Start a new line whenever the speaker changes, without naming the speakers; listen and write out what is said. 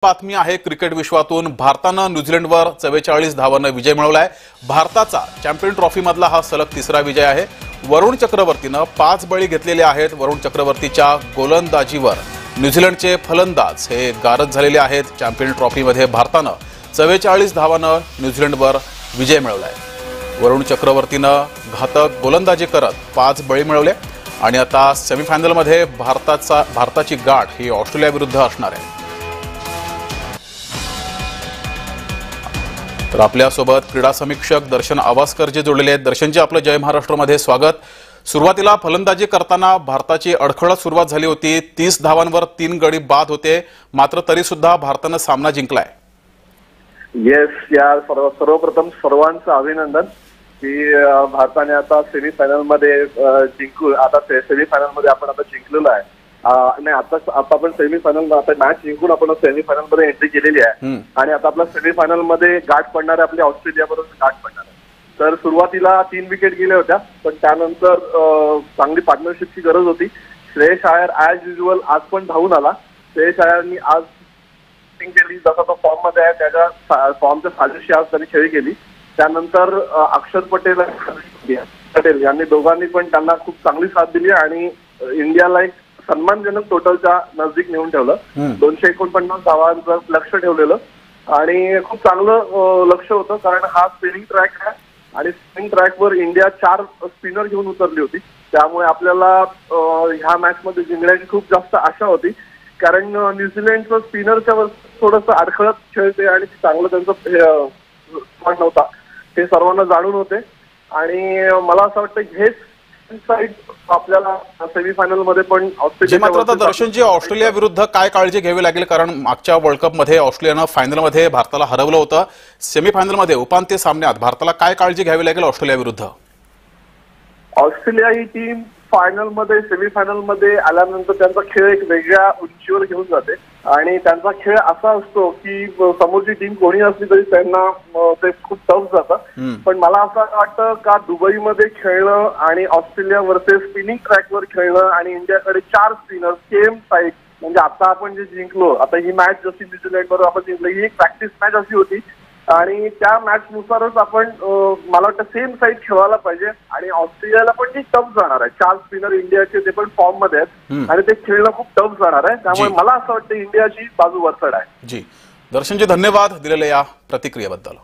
बातमी आहे क्रिकेट विश्वातून। भारतानं न्यूझीलंडवर 44 धावांनी विजय मिळवलाय। भारताचा चॅम्पियन ट्रॉफी मधला हा सलग तिसरा विजय आहे। वरुण चक्रवर्तीनं 5 बळी घेतलेले आहेत। वरुण चक्रवर्तीच्या गोलंदाजीवर न्यूझीलंडचे फलंदाज हे गारद झालेले आहेत। चॅम्पियन ट्रॉफी मध्ये भारतानं 44 धावांनी न्यूझीलंडवर विजय मिळवलाय। वरुण चक्रवर्तीनं घातक गोलंदाजी करत 5 बळी मिळवले आणि आता सेमीफायनल मध्ये भारताची गाठ ही ऑस्ट्रेलिया विरुद्ध असणार आहे। तर आपल्यासोबत क्रीडा समीक्षक दर्शन आवासकर जे जोडलेले आहेत। दर्शनजी, आपलं जय महाराष्ट्र मध्ये स्वागत। सुरुवातीला फलंदाजी करताना भारताची अडखळत सुरुवात झाली होती। 30 धावांवर 3 गडी बाद होते, मात्र तरी सुद्धा भारतानं सामना जिंकलाय।
या सर्वप्रथम सर्वांचं अभिनंदन की भारताने आता सेमीफायनल मध्ये जिंकू। आता सेमीफायनल मध्ये आपण आता जिंकलेलो आहे। नाही, आता आपण सेमीफायनल आता मॅच जिंकून आपण सेमीफायनल मध्ये एंट्री केलेली आहे आणि आता आपला सेमीफायनल मध्ये गाठ पडणार आहे, आपली ऑस्ट्रेलिया बरोबर गाठ पडणार आहे। तर सुरुवातीला 3 विकेट गेल्या होत्या, पण त्यानंतर चांगली पार्टनरशिपची गरज होती। श्रेयस अय्यर ऍज युजुअल आज पण धावून आला। श्रेयस अय्यरनी आज केली, जसा तो फॉर्म मध्ये आहे त्याच्या फॉर्मच्या साजेशी आज त्यांनी खेळी केली। त्यानंतर अक्षर पटेल यांनी दोघांनी पण त्यांना खूप चांगली साथ दिली आणि इंडियाला एक सन्मानजनक टोटलच्या नजदीक नेऊन ठेवलं। 249 धावांचं लक्ष ठेवलेलं आणि खूप चांगलं लक्ष होतं, कारण हा स्पिनिंग ट्रॅक आहे आणि स्पिनिंग ट्रॅकवर इंडिया 4 स्पिनर घेऊन उतरली होती। त्यामुळे आपल्याला ह्या मॅच मध्ये जिंकण्याची खूप जास्त आशा होती, कारण न्यूझीलंडचं स्पिनरच्या वर थोडंसं अडखळत खेळते आणि चांगलं त्यांचं नव्हता, हे सर्वांना जाणून होते। आणि मला असं वाटतं हेच साईड आपल्याला सेमीफायनल मध्ये पण
मात्र आता दर्शनजी, ऑस्ट्रेलिया विरुद्ध काय काळजी घ्यावी लागेल? कारण मागच्या वर्ल्ड कप मध्ये ऑस्ट्रेलियानं फायनल मध्ये भारताला हरवलं होतं। सेमीफायनल मध्ये उपांत्य सामन्यात भारताला काय काळजी घ्यावी लागेल ऑस्ट्रेलिया विरुद्ध?
ऑस्ट्रेलिया ही टीम फायनल मध्ये सेमीफायनल मध्ये आल्यानंतर त्यांचा खेळ एक वेगळ्या उंचीवर घेऊन जाते आणि त्यांचा खेळ असा असतो की समोरची टीम कोणी असली तरी त्यांना ते खूप टफ जातं। पण मला असं वाटतं का दुबईमध्ये खेळणं आणि ऑस्ट्रेलिया वर्सेस स्पिनिंग ट्रॅकवर खेळणं आणि इंडियाकडे 4 स्पिनर सेम साईड, म्हणजे आता आपण जे जिंकलो, आता ही मॅच जशी न्यूझीलंड बरोबर आपण जिंकली, ही एक प्रॅक्टिस मॅच अशी होती आणि त्या मॅच नुसारच आपण मला वाटतं सेम साईड खेळायला पाहिजे आणि ऑस्ट्रेलियाला पण ती टफ जाणार आहे। 4 स्पिनर इंडियाचे ते पण फॉर्म मध्ये आहेत आणि ते खेळणं खूप टफ जाणार आहे। त्यामुळे मला असं वाटतं इंडियाची बाजू वरचढ आहे।
जी दर्शनजी, धन्यवाद दिलेल्या या प्रतिक्रियेबद्दल।